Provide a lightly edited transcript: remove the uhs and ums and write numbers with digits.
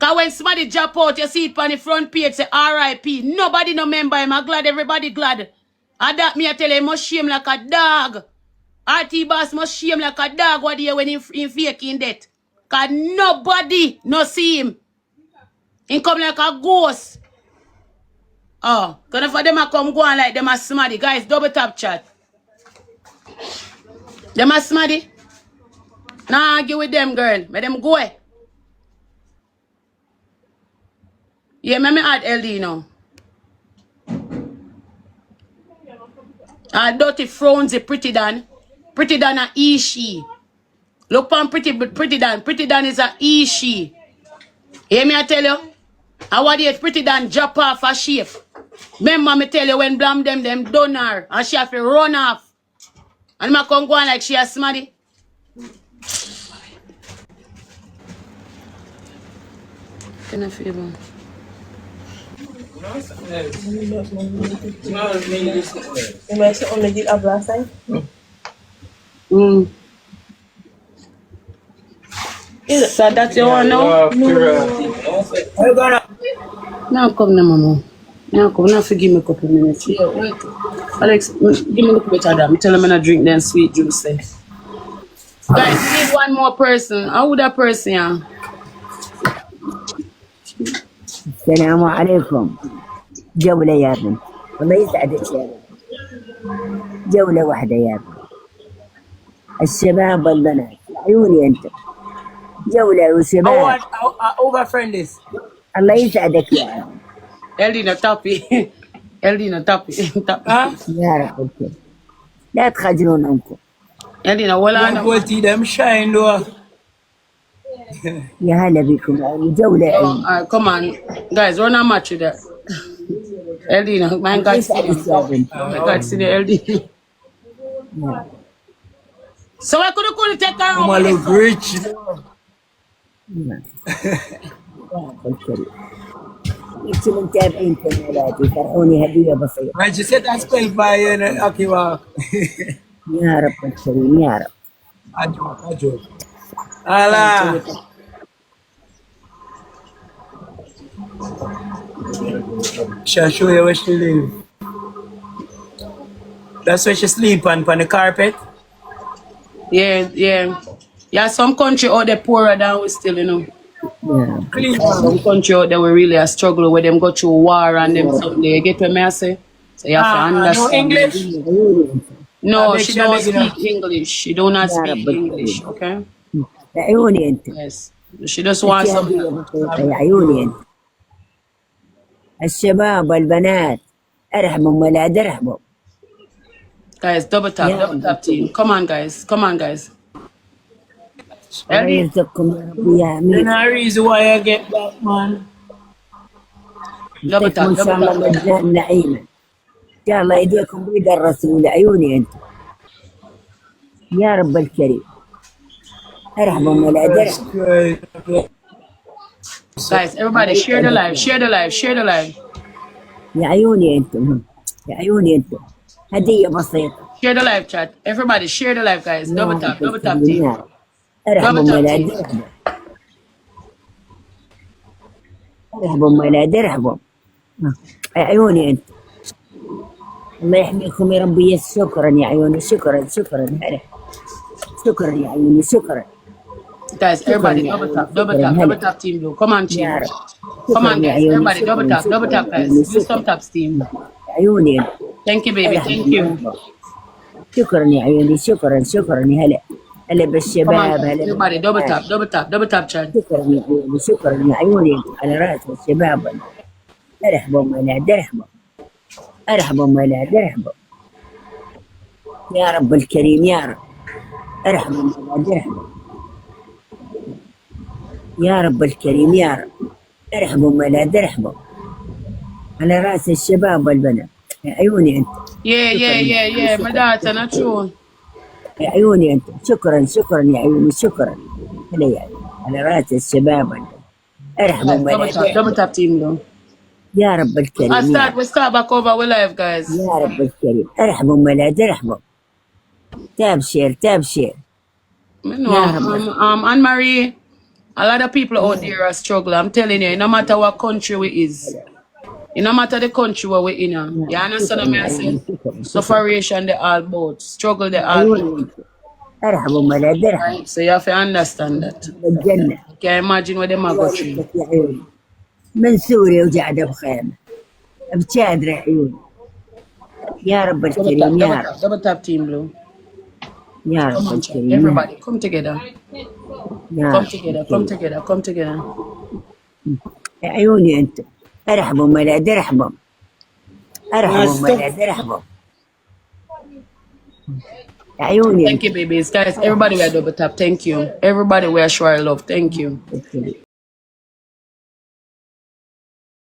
Cause when somebody drop out, you see it on the front page, say R.I.P. Nobody no member him. I'm glad everybody glad. And that me I tell him must shame like a dog. RT boss must shame like a dog what day when he faking death. Cause nobody no see him. He come like a ghost. Oh, gonna for them I come go on like them a smarty. Guys, double tap chat. Them a smarty. Nah, argue with them, girl. Let them go. Yeah, me add LD now. Dirty Frownzy, Pretty Dan. Pretty Dan a he, she. Look on Pretty Dan. Pretty Dan is a he, she. Hear me I tell you? I want it Pretty Dan drop off a shape. Remember me tell you when blam them done her. And she have to run off. And I come go on like she a smarty. Can I feel you? Mensen onder die afblaas zijn. So that's your one now? Now come now, mama. Now come. Now forgive me a couple minutes. Yeah, wait. Alex, give me a little bit of that. Tell them I drink them sweet juice. Guys, we need one more person. How would that person, yeah? السلام عليكم. جولة يا ابن الله يسعدك يا ابن. جولة واحدة يا ابن. الشباب والبنات عيوني انت. جولة وشباب. Over friendlies. الله يسعدك يا ابن. Eldina Tapi. Eldina Tapi. يا رب الكل. لا تخجلون انكم. Eldina ولا أنا. قلتي ده مش شاين له. يا هلا بكم يعني جولة عيوني. Come on, guys, run a match with that. Eldina, my God, see the Eldina. So I couldn't take her I'm a little rich. انتم متابعين كمالاتي فرحوني هدية بسيطة. ما جسد أسبل باين أكيوا. يا رب الكريم يا رب. أجود. ألا. Shashuya, where she live? That's where she sleep on the carpet? Yeah, yeah. Yeah, some country out there poorer than we still, you know. Yeah. Some country out there we really are struggling with them go through war and them something. You get what I say? So you have to understand. No English? No, she don't speak English. She do not speak English, okay? عيوني انت. Yes. She just wants something. يا عيوني انت. الشباب والبنات ارحبوا ولا ترحبوا. Guys, double tap team. Come on, guys. Come on, guys. الله يرزقكم يا رب يا امين. The reason why I get that man. Double tap, ان شاء الله double tap. مجدا نعيما. ان شاء الله يديكم بيد الرسول عيوني انت. يا رب الكريم. ارحبوا ولا ترحبوا. Guys, everybody share the live, share the live, share the live. يا عيوني انتم. يا عيوني انتم. هدية بسيطة. Share the live chat. Everybody share the live, guys. Double tap team. ارحبوا ولا ترحبوا. ارحبوا ولا ترحبوا. يا عيوني انت. الله يحميكم يا ربي. شكرا يا عيوني. شكرا شكرا هلا. شكرا يا عيوني. شكرا. Guys, everybody double tap team blue. Come on, team. Come on, guys. Everybody double tap, guys. Do some taps, team. عيوني. Thank you, baby. Thank you. شكرا يا عيوني. شكرا شكرا يا هلا. هلا بالشباب. هلا. Everybody double tap, chat. شكرا يا عيوني. شكرا يا عيوني على رأس الشباب. ارحبوا ولا ترحبوا. ارحبوا ولا ترحبوا. يا رب الكريم يا رب. ارحبوا ولا ترحبوا. يا رب الكريم يا رب. ارحبوا ولا ترحبوا. على رأس الشباب والبنات. يا عيوني انت. Yeah. My daughter, not true. يا عيوني انت. شكرا شكرا يا عيوني. شكرا. هلا يا عيوني. على رأس الشباب والبنات. ارحبوا ولا ترحبوا. Double tap team blue. يا رب الكريم. We start back over. We live, guys. يا رب الكريم. ارحبوا ولا ترحبوا. تاب شير. I'm Anne Marie. A lot of people out there are struggling. I'm telling you, no matter what country we is, it no matter the country where we in. You understand what I say? Sufferation they all about. Struggle they all about. عيوني انت ارحب ام لا درهم Right? So you have to understand that. بالجنة Can you imagine what them are الله go through? يفتح يا عيوني من سوريا وقاعدة بخيمة بتشادر عيوني يا رب الكريم يا رب Double tap team blue. يا Come رب on, chat. الكريم يا رب Everybody, come together. يا Come رب together. Come الكريم together. Come together. يا عيوني انت ارحب ام لا درهم ارحب ام Master. لا درهم يا عيوني Thank you, babies. Guys, everybody wear double tap. Thank you. Everybody wear show our love. Thank you. انت